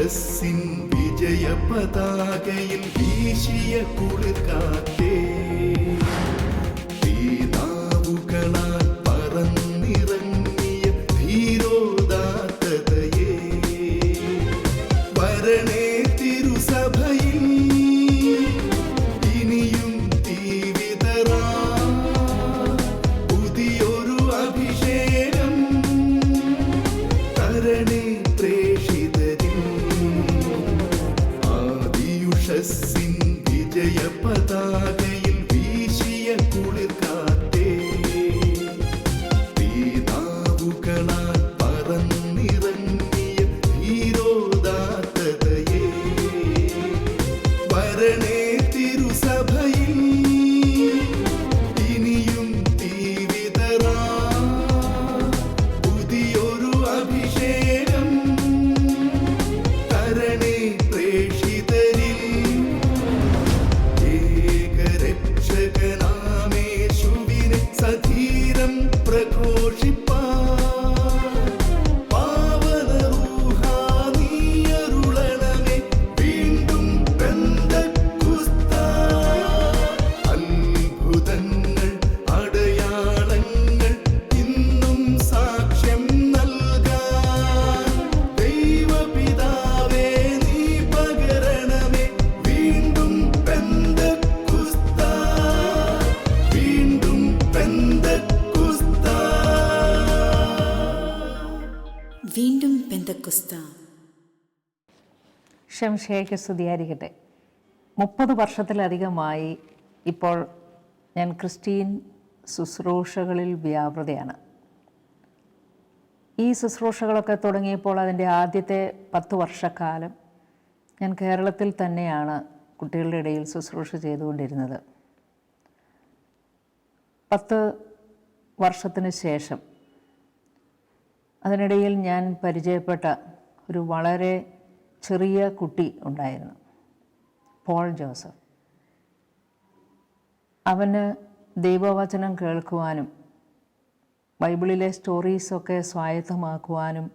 ആദിയുഷസ്സിൻ വിജയ പതാകയിൽ വീശിയ കുളിർക്കാറ്റേ, തീനാവുകളാൽ പറന്നിറങ്ങിയ ധീരോദാത്തതയേ, വരണേ തിരുസഭയിൽ ഇനിയും തീവിതറാ പുതിയൊരു അഭിഷേകം തരണേ പ്രേഷിതരിൽ. ആദിയുഷസ്സിൻ വിജയ പതാകയിൽ വീശിയ കുളിർക്കാറ്റേ, തീനാവുകളാൽ പറന്നിറങ്ങിയ ധീരോദാത്തതയേ, വരണേ തിരുസഭയിൽ ഇനിയും തീവിതറാ പുതിയൊരു അഭിഷേകം തരണേ പ്രേഷിതരിൽ. ഏകരക്ഷകനാമേശുവിനെ സധീരം പ്രഘോഷിപ്പാൻ പാവന റൂഹാ നീയരുളണമേ വീണ്ടും പെന്തക്കുസ്താ. അത്ഭുതങ്ങൾ അടയാളങ്ങൾ ഇന്നും സാക്ഷ്യം നൽകാൻ ദൈവപിതാവേ നീ പകരണമേ വീണ്ടും പെന്തക്കുസ്താ, വീണ്ടും പെന്തക്കുസ്താ. വീണ്ടും പെന്തക്കുസ്ത. ശംശയ്ക്ക് സ്തുതിയായിരിക്കട്ടെ. 30 വർഷത്തിലധികമായി ഇപ്പോൾ ഞാൻ ക്രിസ്ത്യൻ ശുശ്രൂഷകളിൽ വ്യാപൃതയാണ്. ഈ ശുശ്രൂഷകളൊക്കെ തുടങ്ങിയപ്പോൾ അതിൻ്റെ ആദ്യത്തെ 10 വർഷക്കാലം ഞാൻ കേരളത്തിൽ തന്നെയാണ് കുട്ടികളുടെ ഇടയിൽ ശുശ്രൂഷ ചെയ്തുകൊണ്ടിരുന്നത്. 10 വർഷത്തിന് ശേഷം അതിനിടയിൽ ഞാൻ പരിചയപ്പെട്ട ഒരു വളരെ ചെറിയ കുട്ടി ഉണ്ടായിരുന്നു, പോൾ ജോസഫ്. അവന് ദൈവവചനം കേൾക്കുവാനും ബൈബിളിലെ സ്റ്റോറീസൊക്കെ സ്വായത്തമാക്കുവാനും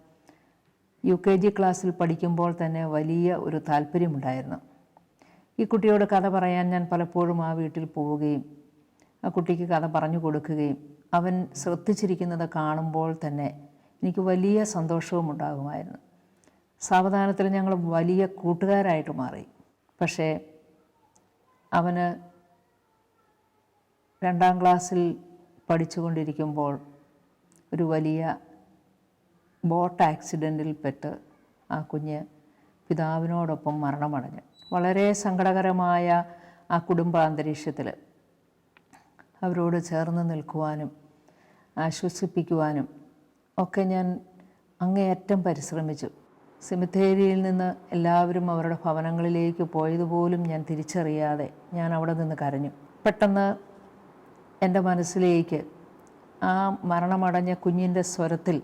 UKG ക്ലാസ്സിൽ പഠിക്കുമ്പോൾ തന്നെ വലിയ ഒരു താല്പര്യമുണ്ടായിരുന്നു. ഈ കുട്ടിയോട് കഥ പറയാൻ ഞാൻ പലപ്പോഴും ആ വീട്ടിൽ പോവുകയും ആ കുട്ടിക്ക് കഥ പറഞ്ഞു കൊടുക്കുകയും അവൻ ശ്രദ്ധിച്ചിരിക്കുന്നത് കാണുമ്പോൾ തന്നെ എനിക്ക് വലിയ സന്തോഷവും ഉണ്ടാകുമായിരുന്നു. സാവധാനത്തിൽ ഞങ്ങൾ വലിയ കൂട്ടുകാരായിട്ട് മാറി. പക്ഷേ അവന് 2ാം ക്ലാസ്സിൽ പഠിച്ചുകൊണ്ടിരിക്കുമ്പോൾ ഒരു വലിയ ബോട്ട് ആക്സിഡൻറ്റിൽ പെട്ട് ആ കുഞ്ഞ് പിതാവിനോടൊപ്പം മരണമടഞ്ഞു. വളരെ സങ്കടകരമായ ആ കുടുംബാന്തരീക്ഷത്തിൽ അവരോട് ചേർന്ന് നിൽക്കുവാനും ആശ്വസിപ്പിക്കുവാനും ഒക്കെ ഞാൻ അങ്ങേയറ്റം പരിശ്രമിച്ചു. സെമിത്തേരിയിൽ നിന്ന് എല്ലാവരും അവരുടെ ഭവനങ്ങളിലേക്ക് പോയതുപോലും ഞാൻ തിരിച്ചറിയാതെ ഞാൻ അവിടെ നിന്ന് കരഞ്ഞു. പെട്ടെന്ന് എൻ്റെ മനസ്സിലേക്ക് ആ മരണമടഞ്ഞ കുഞ്ഞിൻ്റെ സ്വരത്തിൽ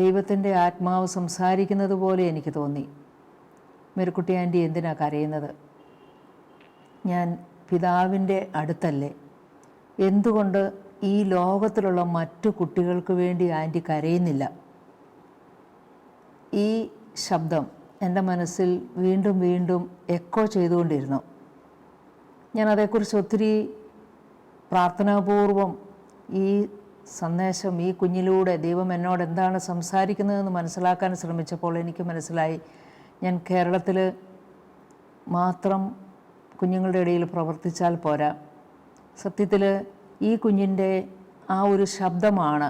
ദൈവത്തിൻ്റെ ആത്മാവ് സംസാരിക്കുന്നത് പോലെ എനിക്ക് തോന്നി. മേരിക്കുട്ടി ആൻറ്റി എന്തിനാ കരയുന്നത്? ഞാൻ പിതാവിൻ്റെ അടുത്തല്ലേ? എന്തുകൊണ്ട് ഈ ലോകത്തിലുള്ള മറ്റു കുട്ടികൾക്ക് വേണ്ടി ആൻറ്റി കരയുന്നില്ല? ഈ ശബ്ദം എൻ്റെ മനസ്സിൽ വീണ്ടും വീണ്ടും എക്കോ ചെയ്തുകൊണ്ടിരുന്നു. ഞാൻ അതേക്കുറിച്ച് ഒത്തിരി പ്രാർത്ഥനാപൂർവം ഈ സന്ദേശം ഈ കുഞ്ഞിലൂടെ ദൈവം എന്നോട് എന്താണ് സംസാരിക്കുന്നതെന്ന് മനസ്സിലാക്കാൻ ശ്രമിച്ചപ്പോൾ എനിക്ക് മനസ്സിലായി, ഞാൻ കേരളത്തിൽ മാത്രം കുഞ്ഞുങ്ങളുടെ ഇടയിൽ പ്രവർത്തിച്ചാൽ പോരാ. സത്യത്തിൽ ഈ കുഞ്ഞിൻ്റെ ആ ഒരു ശബ്ദമാണ്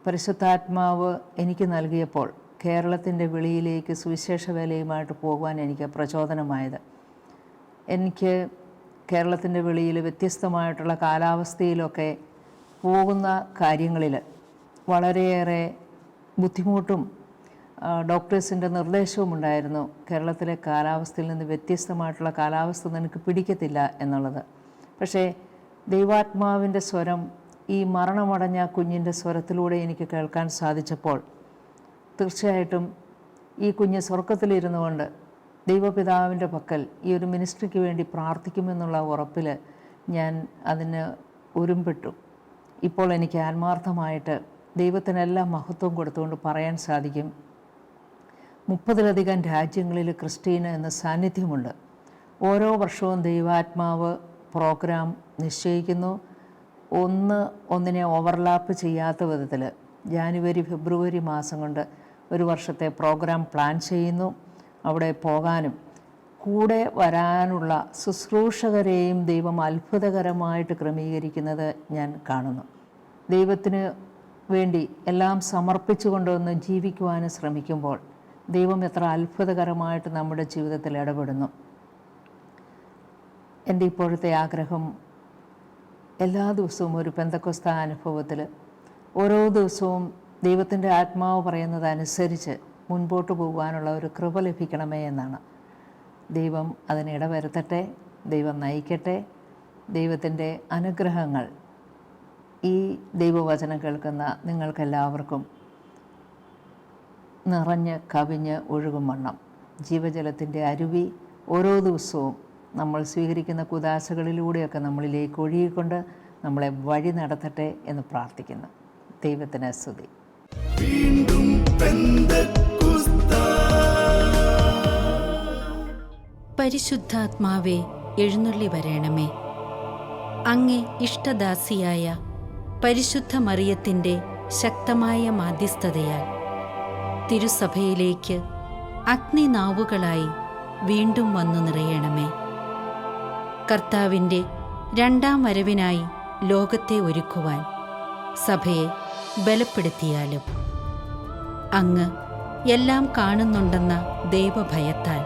പരിശുദ്ധാത്മാവ് എനിക്ക് നൽകിയപ്പോൾ കേരളത്തിൻ്റെ വെളിയിലേക്ക് സുവിശേഷ വേലയുമായിട്ട് പോകുവാൻ എനിക്ക് പ്രചോദനമായത്. എനിക്ക് കേരളത്തിൻ്റെ വെളിയിൽ വ്യത്യസ്തമായിട്ടുള്ള കാലാവസ്ഥയിലൊക്കെ പോകുന്ന കാര്യങ്ങളിൽ വളരെയേറെ ബുദ്ധിമുട്ടും ഡോക്ടേഴ്സിൻ്റെ നിർദ്ദേശവും ഉണ്ടായിരുന്നു. കേരളത്തിലെ കാലാവസ്ഥയിൽ നിന്ന് വ്യത്യസ്തമായിട്ടുള്ള കാലാവസ്ഥ നിനക്ക് പിടിക്കത്തില്ല എന്നുള്ളത്. പക്ഷേ ദൈവാത്മാവിൻ്റെ സ്വരം ഈ മരണമടഞ്ഞ കുഞ്ഞിൻ്റെ സ്വരത്തിലൂടെ എനിക്ക് കേൾക്കാൻ സാധിച്ചപ്പോൾ തീർച്ചയായിട്ടും ഈ കുഞ്ഞ് സ്വർഗത്തിലിരുന്നു കൊണ്ട് ദൈവപിതാവിൻ്റെ പക്കൽ ഈ ഒരു മിനിസ്ട്രിക്ക് വേണ്ടി പ്രാർത്ഥിക്കുമെന്നുള്ള ഉറപ്പിൽ ഞാൻ അതിന് ഒരുമ്പെട്ടു. ഇപ്പോൾ എനിക്ക് ആത്മാർത്ഥമായിട്ട് ദൈവത്തിനെല്ലാം മഹത്വം കൊടുത്തുകൊണ്ട് പറയാൻ സാധിക്കും, 30-ലധികം രാജ്യങ്ങളിൽ ക്രിസ്റ്റീന എന്ന സാന്നിധ്യമുണ്ട്. ഓരോ വർഷവും ദൈവാത്മാവ് പ്രോഗ്രാം നിശ്ചയിക്കുന്നു. ഒന്നിനെ ഓവർലാപ്പ് ചെയ്യാത്ത വിധത്തിൽ ജാനുവരി ഫെബ്രുവരി മാസം കൊണ്ട് ഒരു വർഷത്തെ പ്രോഗ്രാം പ്ലാൻ ചെയ്യുന്നു. അവിടെ പോകാനും കൂടെ വരാനുള്ള ശുശ്രൂഷകരെയും ദൈവം അത്ഭുതകരമായിട്ട് ക്രമീകരിക്കുന്നത് ഞാൻ കാണുന്നു. ദൈവത്തിന് വേണ്ടി എല്ലാം സമർപ്പിച്ചുകൊണ്ടൊന്ന് ജീവിക്കുവാനും ശ്രമിക്കുമ്പോൾ ദൈവം എത്ര അത്ഭുതകരമായിട്ട് നമ്മുടെ ജീവിതത്തിൽ ഇടപെടുന്നു. എൻ്റെ ഇപ്പോഴത്തെ ആഗ്രഹം എല്ലാ ദിവസവും ഒരു പെന്തക്കോസ്ത അനുഭവത്തിൽ ഓരോ ദിവസവും ദൈവത്തിൻ്റെ ആത്മാവ് പറയുന്നതനുസരിച്ച് മുൻപോട്ട് പോകുവാനുള്ള ഒരു കൃപ ലഭിക്കണമേ എന്നാണ്. ദൈവം അതിന് ഇടവരുത്തട്ടെ, ദൈവം നയിക്കട്ടെ. ദൈവത്തിൻ്റെ അനുഗ്രഹങ്ങൾ ഈ ദൈവവചനം കേൾക്കുന്ന നിങ്ങൾക്കെല്ലാവർക്കും നിറഞ്ഞ് കവിഞ്ഞ് ഒഴുകും വണ്ണം ജീവജലത്തിൻ്റെ അരുവി ഓരോ ദിവസവും നമ്മൾ സ്വീകരിക്കുന്ന കുദാശകളിലൂടെയൊക്കെ നമ്മളിലേക്ക് ഒഴുകിക്കൊണ്ട് നമ്മളെ വഴി നടത്തട്ടെ എന്ന് പ്രാർത്ഥിക്കുന്നു. ദൈവത്തിന് സ്തുതി. വീണ്ടും പെന്തക്കോസ്ത. പരിശുദ്ധാത്മാവേ, എഴുന്നള്ളി വരേണമേ. അങ്ങേ ഇഷ്ടദാസിയായ പരിശുദ്ധ മറിയത്തിൻ്റെ ശക്തമായ മാധ്യസ്ഥതയാൽ തിരുസഭയിലേക്ക് അഗ്നിനാവുകളായി വീണ്ടും വന്നു നിറയണമേ. കർത്താവിൻ്റെ രണ്ടാം വരവിനായി ലോകത്തെ ഒരുക്കുവാൻ സഭയെ ബലപ്പെടുത്തിയാലും അങ്ങ് എല്ലാം കാണുന്നുണ്ടെന്ന ദൈവഭയത്താൽ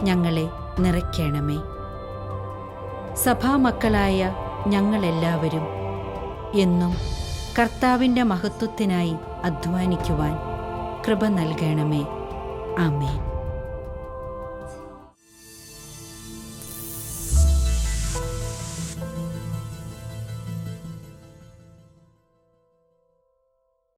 ഞങ്ങളെ നിറയ്ക്കണമേ. സഭാമക്കളായ ഞങ്ങളെല്ലാവരും എന്നും കർത്താവിൻ്റെ മഹത്വത്തിനായി അധ്വാനിക്കുവാൻ കൃപ നൽകണമേ. ആമേൻ.